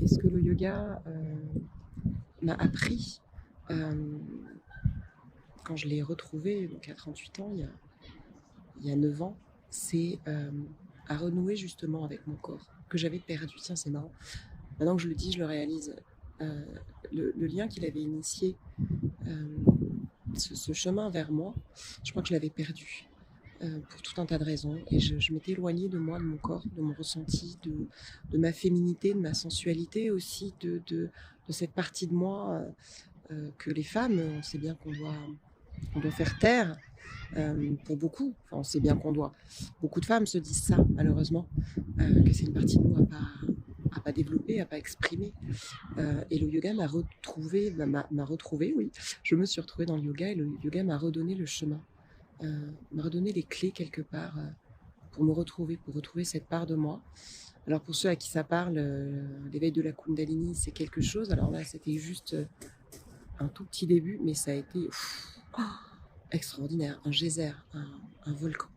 qu'est-ce que le yoga m'a appris quand je l'ai retrouvé, donc à 38 ans, il y a 9 ans, c'est à renouer justement avec mon corps, que j'avais perdu. Tiens, c'est marrant. Maintenant que je le dis, je le réalise. Euh, le lien qu'il avait initié, euh, ce chemin vers moi, je crois que je l'avais perdu. Pour tout un tas de raisons. Et je m'étais éloignée de moi, de mon corps, de mon ressenti, de ma féminité, de ma sensualité aussi, de cette partie de moi que les femmes, on sait bien qu'on doit faire taire pour beaucoup. Enfin, on sait bien qu'on doit. Beaucoup de femmes se disent ça, malheureusement, que c'est une partie de nous à pas développer, à pas exprimer. Et le yoga m'a retrouvé, oui. Je me suis retrouvée dans le yoga et le yoga m'a redonné le chemin, m'a redonné les clés quelque part pour retrouver cette part de moi. Alors pour ceux à qui ça parle, l'éveil de la Kundalini, c'est quelque chose. Alors là, c'était juste un tout petit début, mais ça a été extraordinaire, un geyser, un volcan.